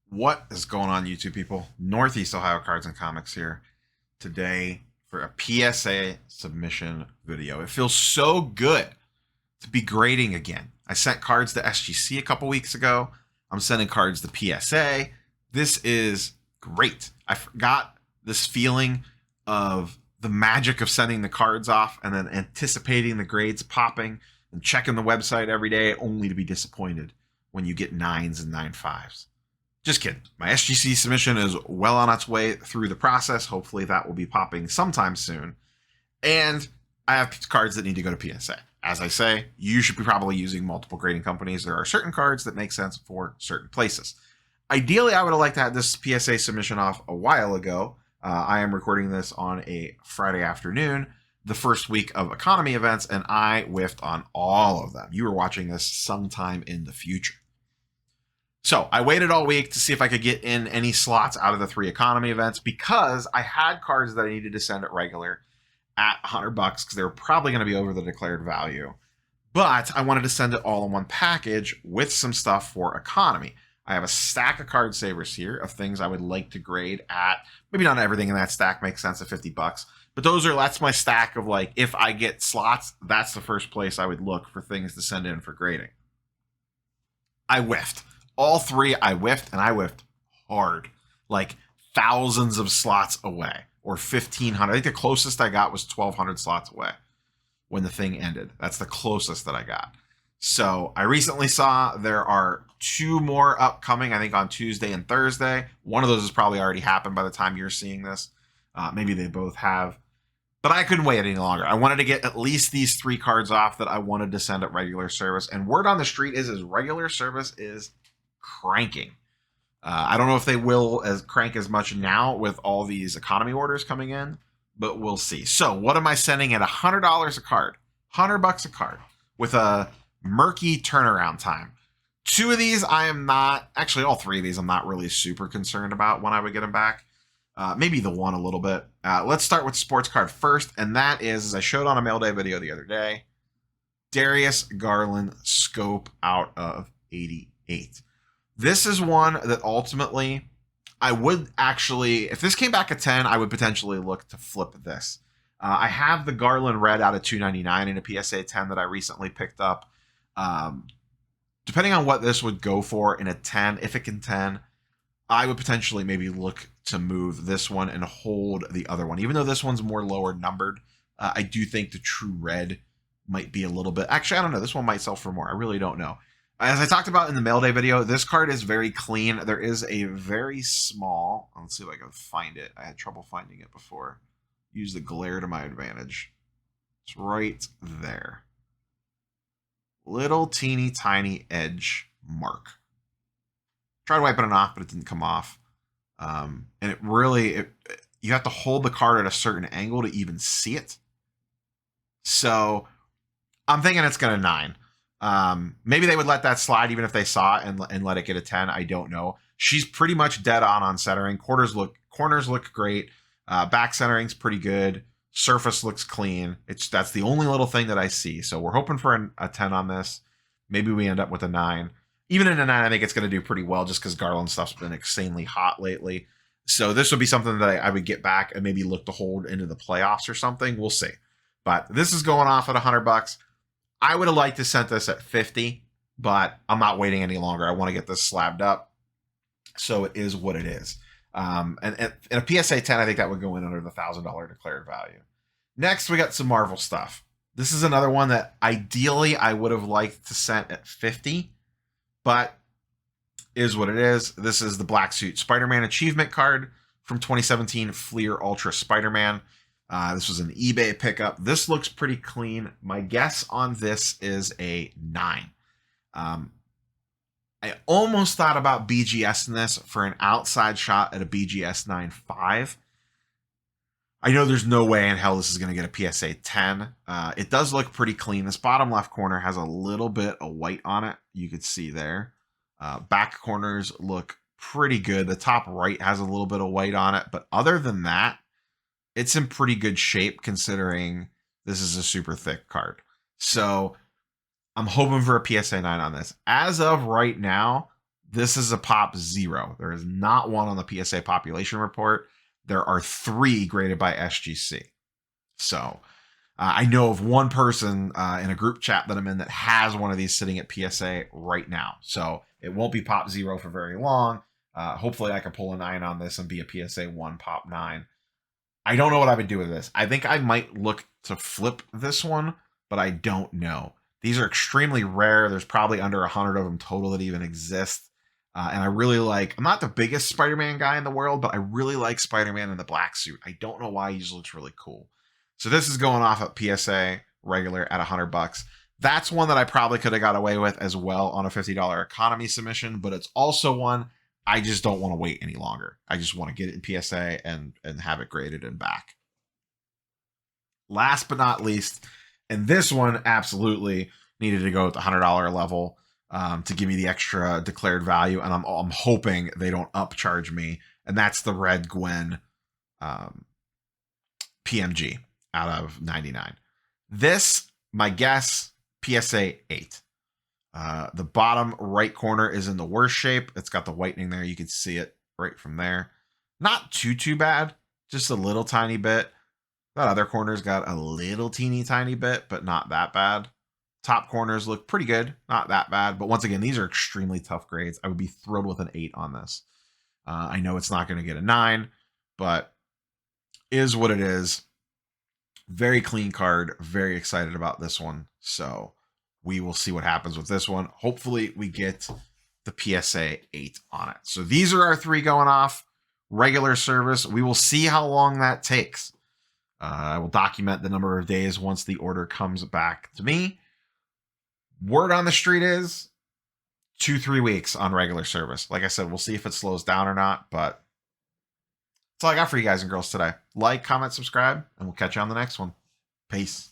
What is going on, YouTube people? Northeast Ohio Cards and Comics here today for a PSA submission video. It feels so good to be grading again. I sent cards to SGC a couple weeks ago. I'm sending cards to PSA. This is great. I forgot this feeling of the magic of sending the cards off and then anticipating the grades popping and checking the website every day only to be disappointed when you get 9s and 9.5s. Just kidding. My SGC submission is well on its way through the process. Hopefully that will be popping sometime soon. And I have cards that need to go to PSA. As I say, you should be probably using multiple grading companies. There are certain cards that make sense for certain places. Ideally, I would have liked to have this PSA submission off a while ago. I am recording this on a Friday afternoon, the first week of economy events, and I whiffed on all of them. You were watching this sometime in the future. So I waited all week to see if I could get in any slots out of the 3 economy events because I had cards that I needed to send at regular at $100 because they were probably going to be over the declared value. But I wanted to send it all in one package with some stuff for economy. I have a stack of card savers here of things I would like to grade at. Maybe not everything in that stack makes sense at $50, but that's my stack of, like, if I get slots, that's the first place I would look for things to send in for grading. I whiffed. All 3 I whiffed, and I whiffed hard, like thousands of slots away, or 1,500. I think the closest I got was 1,200 slots away when the thing ended. That's the closest that I got. So I recently saw there are 2 more upcoming, I think on Tuesday and Thursday. One of those has probably already happened by the time you're seeing this. Maybe they both have. But I couldn't wait any longer. I wanted to get at least these 3 cards off that I wanted to send at regular service. And word on the street is regular service is cranking. I don't know if they will crank as much now with all these economy orders coming in, but we'll see. So what am I sending at $100 a card? $100 a card with a murky turnaround time. 2 of these I am not, actually all 3 of these I'm not really super concerned about when I would get them back. Maybe the one a little bit. Let's start with sports card first, and that is, as I showed on a mail day video the other day, Darius Garland scope out of 88. This is one that ultimately I would actually, if this came back at 10, I would potentially look to flip this. I have the Garland red out of 299 in a PSA 10 that I recently picked up. Depending on what this would go for in a 10, if it can 10, I would potentially maybe look to move this one and hold the other one. Even though this one's more lower numbered, I do think the true red might be a little bit, actually, I don't know. This one might sell for more. I really don't know. As I talked about in the mail day video, this card is very clean. There is a very small, let's see if I can find it. I had trouble finding it before. Use the glare to my advantage. It's right there. Little teeny tiny edge mark. Tried wiping it off, but it didn't come off. And it really, you have to hold the card at a certain angle to even see it. So I'm thinking it's going to 9. Maybe they would let that slide even if they saw it and let it get a 10. I don't know. She's pretty much dead on centering. Corners look great. Back centering's pretty good. Surface looks clean. That's the only little thing that I see. So we're hoping for a 10 on this. Maybe we end up with a 9. Even in a 9, I think it's going to do pretty well just because Garland stuff's been insanely hot lately. So this would be something that I would get back and maybe look to hold into the playoffs or something. We'll see. But this is going off at $100. I would have liked to send this at 50, but I'm not waiting any longer. I want to get this slabbed up. So it is what it is. And in a PSA 10, I think that would go in under the $1,000 declared value. Next, we got some Marvel stuff. This is another one that ideally I would have liked to send at 50, but is what it is. This is the Black Suit Spider-Man achievement card from 2017 Fleer Ultra Spider-Man. This was an eBay pickup. This looks pretty clean. My guess on this is a 9. I almost thought about BGS in this for an outside shot at a BGS 9.5. I know there's no way in hell this is going to get a PSA 10. It does look pretty clean. This bottom left corner has a little bit of white on it. You could see there. Back corners look pretty good. The top right has a little bit of white on it. But other than that, it's in pretty good shape considering this is a super thick card. So I'm hoping for a PSA 9 on this. As of right now, This is a pop 0. There is not one on the PSA population report. There are 3 graded by SGC. So I know of one person in a group chat that I'm in that has one of these sitting at PSA right now. So it won't be pop 0 for very long. Hopefully I can pull a 9 on this and be a PSA 1 pop 9. I don't know what I would do with this. I think I might look to flip this one, but I don't know. These are extremely rare. There's probably under 100 of them total that even exist. And I really like, I'm not the biggest Spider-Man guy in the world, but I really like Spider-Man in the black suit. I don't know why he just looks really cool. So this is going off at PSA regular at $100. That's one that I probably could have got away with as well on a $50 economy submission, but it's also one I just don't want to wait any longer. I just want to get it in PSA and have it graded and back. Last but not least, and this one absolutely needed to go at the $100 level to give me the extra declared value, and I'm hoping they don't upcharge me, and that's the red Gwen PMG out of 99. This, my guess, PSA 8. The bottom right corner is in the worst shape. It's got the whitening there. You can see it right from there. Not too bad. Just a little tiny bit. That other corner's got a little teeny tiny bit, but not that bad. Top corners look pretty good. Not that bad. But once again, these are extremely tough grades. I would be thrilled with an 8 on this. I know it's not going to get a 9, but is what it is. Very clean card. Very excited about this one. So we will see what happens with this one. Hopefully we get the PSA 8 on it. So these are our 3 going off. Regular service. We will see how long that takes. I will document the number of days once the order comes back to me. Word on the street is 2-3 weeks on regular service. Like I said, we'll see if it slows down or not, but that's all I got for you guys and girls today. Like, comment, subscribe, and we'll catch you on the next one. Peace.